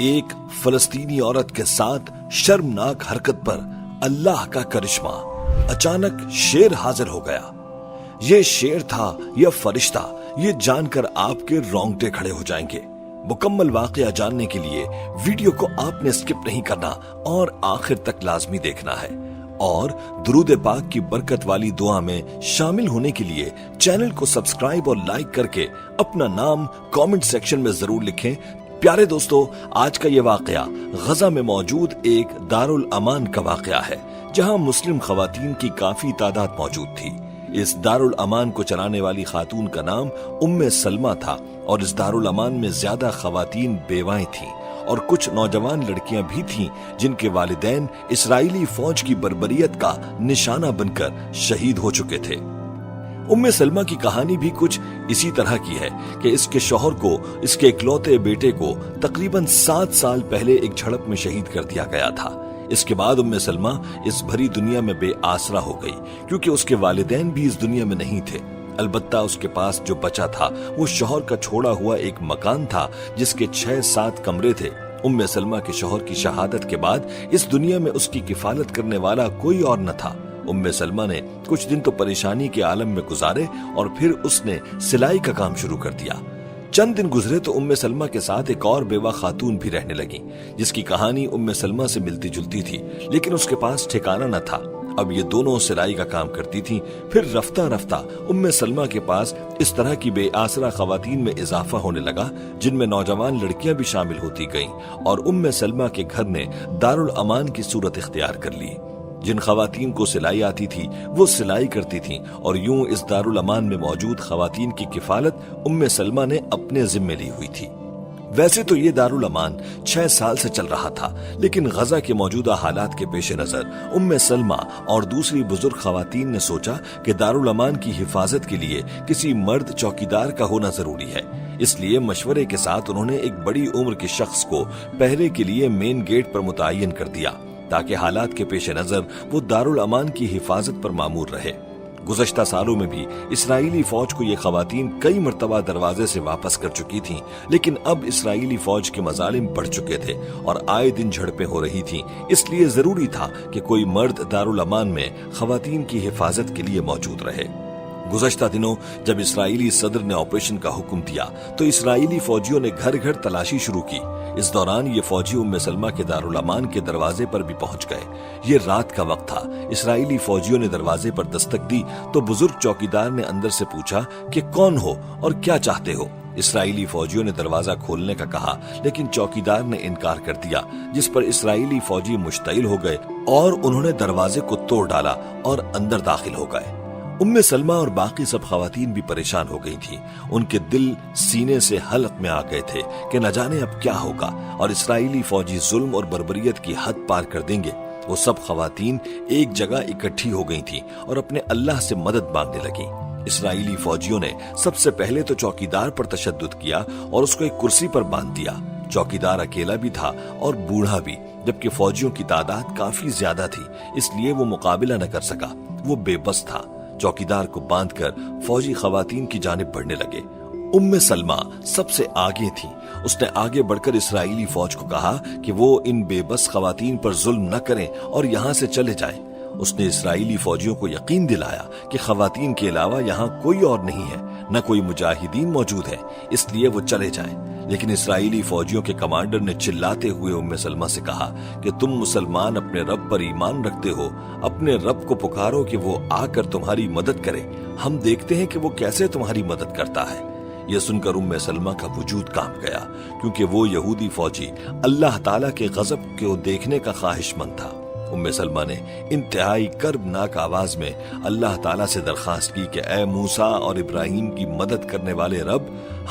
ایک فلسطینی عورت کے ساتھ شرمناک حرکت پر اللہ کا کرشمہ، اچانک شیر حاضر ہو گیا۔ یہ شیر تھا یا فرشتہ، یہ جان کر آپ کے رونگٹے کھڑے ہو جائیں گے۔ مکمل واقعہ جاننے کے لیے ویڈیو کو آپ نے سکپ نہیں کرنا اور آخر تک لازمی دیکھنا ہے، اور درود پاک کی برکت والی دعا میں شامل ہونے کے لیے چینل کو سبسکرائب اور لائک کر کے اپنا نام کامنٹ سیکشن میں ضرور لکھیں۔ پیارے دوستو، آج کا یہ واقعہ غزہ میں موجود ایک دارالامان کا واقعہ ہے، جہاں مسلم خواتین کی کافی تعداد موجود تھی۔ اس دارالامان کو چلانے والی خاتون کا نام ام سلمہ تھا، اور اس دارالامان میں زیادہ خواتین بیوائیں تھیں اور کچھ نوجوان لڑکیاں بھی تھیں جن کے والدین اسرائیلی فوج کی بربریت کا نشانہ بن کر شہید ہو چکے تھے۔ ام سلمہ کی کہانی بھی کچھ اسی طرح کی ہے کہ اس کے شوہر کو، اس کے اکلوتے بیٹے کو تقریباً 7 سال پہلے ایک جھڑپ میں شہید کر دیا گیا تھا۔ اس کے بعد ام سلمہ اس بھری دنیا میں بے آسرا ہو گئی، کیونکہ اس کے والدین بھی اس دنیا میں نہیں تھے۔ البتہ اس کے پاس جو بچا تھا وہ شوہر کا چھوڑا ہوا ایک مکان تھا جس کے 6-7 کمرے تھے۔ ام سلمہ کے شوہر کی شہادت کے بعد اس دنیا میں اس کی کفالت کرنے والا کوئی اور نہ تھا۔ ام سلمہ نے کچھ دن تو پریشانی کے عالم میں گزارے اور پھر اس نے سلائی کا کام شروع کر دیا۔ چند دن گزرے تو ام سلمہ کے ساتھ ایک اور بیوہ خاتون بھی رہنے لگی، جس کی کہانی ام سلمہ سے ملتی جلتی تھی، لیکن اس کے پاس ٹھکانہ نہ تھا۔ اب یہ دونوں سلائی کا کام کرتی تھیں۔ پھر رفتہ رفتہ ام سلمہ کے پاس اس طرح کی بے آسرا خواتین میں اضافہ ہونے لگا، جن میں نوجوان لڑکیاں بھی شامل ہوتی گئیں، اور ام سلمہ کے گھر نے دارالامان کی صورت اختیار کر لی۔ جن خواتین کو سلائی آتی تھی وہ سلائی کرتی تھیں، اور یوں اس دارالامان میں موجود خواتین کی کفالت ام سلمہ نے اپنے ذمے لی ہوئی تھی۔ ویسے تو یہ دارالامان 6 سال سے چل رہا تھا، لیکن غزہ کے موجودہ حالات کے پیش نظر ام سلمہ اور دوسری بزرگ خواتین نے سوچا کہ دارالامان کی حفاظت کے لیے کسی مرد چوکیدار کا ہونا ضروری ہے۔ اس لیے مشورے کے ساتھ انہوں نے ایک بڑی عمر کے شخص کو پہرے کے لیے مین گیٹ پر متعین کر دیا، تاکہ حالات کے پیش نظر وہ دارالامان کی حفاظت پر مامور رہے۔ گزشتہ سالوں میں بھی اسرائیلی فوج کو یہ خواتین کئی مرتبہ دروازے سے واپس کر چکی تھیں، لیکن اب اسرائیلی فوج کے مظالم بڑھ چکے تھے اور آئے دن جھڑپیں ہو رہی تھیں۔ اس لیے ضروری تھا کہ کوئی مرد دارالامان میں خواتین کی حفاظت کے لیے موجود رہے۔ گزشتہ دنوں جب اسرائیلی صدر نے آپریشن کا حکم دیا تو اسرائیلی فوجیوں نے گھر گھر تلاشی شروع کی۔ اس دوران یہ فوجی ام سلمہ کے دارالامان کے دروازے پر بھی پہنچ گئے۔ یہ رات کا وقت تھا۔ اسرائیلی فوجیوں نے دروازے پر دستک دی تو بزرگ چوکیدار نے اندر سے پوچھا کہ کون ہو اور کیا چاہتے ہو۔ اسرائیلی فوجیوں نے دروازہ کھولنے کا کہا، لیکن چوکیدار نے انکار کر دیا، جس پر اسرائیلی فوجی مشتعل ہو گئے اور انہوں نے دروازے کو توڑ ڈالا اور اندر داخل ہو گئے۔ ام سلمہ اور باقی سب خواتین بھی پریشان ہو گئی تھیں۔ ان کے دل سینے سے حلق میں آ گئے تھے کہ نہ جانے اب کیا ہوگا اور اسرائیلی فوجی ظلم اور بربریت کی حد پار کر دیں گے۔ وہ سب خواتین ایک جگہ اکٹھی ہو گئی تھیں اور اپنے اللہ سے مدد مانگنے لگیں۔ اسرائیلی فوجیوں نے سب سے پہلے تو چوکیدار پر تشدد کیا اور اس کو ایک کرسی پر باندھ دیا۔ چوکیدار اکیلا بھی تھا اور بوڑھا بھی، جبکہ فوجیوں کی تعداد کافی زیادہ تھی، اس لیے وہ مقابلہ نہ کر سکا۔ وہ بے بس تھا۔ چوکیدار کو باندھ کر فوجی خواتین کی جانب بڑھنے لگے۔ ام سلمہ سب سے آگے تھی۔ اس نے آگے بڑھ کر اسرائیلی فوج کو کہا کہ وہ ان بے بس خواتین پر ظلم نہ کریں اور یہاں سے چلے جائیں۔ اس نے اسرائیلی فوجیوں کو یقین دلایا کہ خواتین کے علاوہ یہاں کوئی اور نہیں ہے، نہ کوئی مجاہدین موجود ہیں، اس لیے وہ چلے جائیں۔ لیکن اسرائیلی فوجیوں کے کمانڈر نے چلاتے ہوئے ام سلمہ سے کہا کہ تم مسلمان اپنے رب پر ایمان رکھتے ہو، اپنے رب کو پکارو کہ وہ آ کر تمہاری مدد کرے، ہم دیکھتے ہیں کہ وہ کیسے تمہاری مدد کرتا ہے۔ یہ سن کر ام سلمہ کا وجود کانپ گیا، کیونکہ وہ یہودی فوجی اللہ تعالیٰ کے غضب کو دیکھنے کا خواہش مند تھا۔ ام سلمہ نے انتہائی کربناک آواز میں اللہ تعالیٰ سے درخواست کی کہ اے موسیٰ اور ابراہیم کی مدد کرنے والے رب،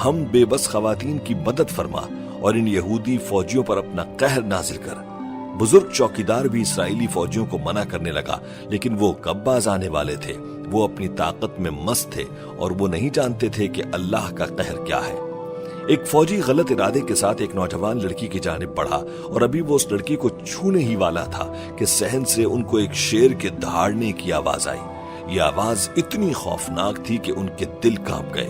ہم بے بس خواتین کی مدد فرما اور ان یہودی فوجیوں پر اپنا قہر نازل کر۔ بزرگ چوکیدار بھی اسرائیلی فوجیوں کو منع کرنے لگا، لیکن وہ کب باز آنے والے تھے؟ وہ اپنی طاقت میں مست تھے اور وہ نہیں جانتے تھے کہ اللہ کا قہر کیا ہے۔ ایک فوجی غلط ارادے کے ساتھ ایک نوجوان لڑکی کی جانب بڑھا اور ابھی وہ اس لڑکی کو چھونے ہی والا تھا کہ صحن سے ان کو ایک شیر کے دہاڑنے کی آواز آئی۔ یہ آواز اتنی خوفناک تھی کہ ان کے دل کانپ گئے۔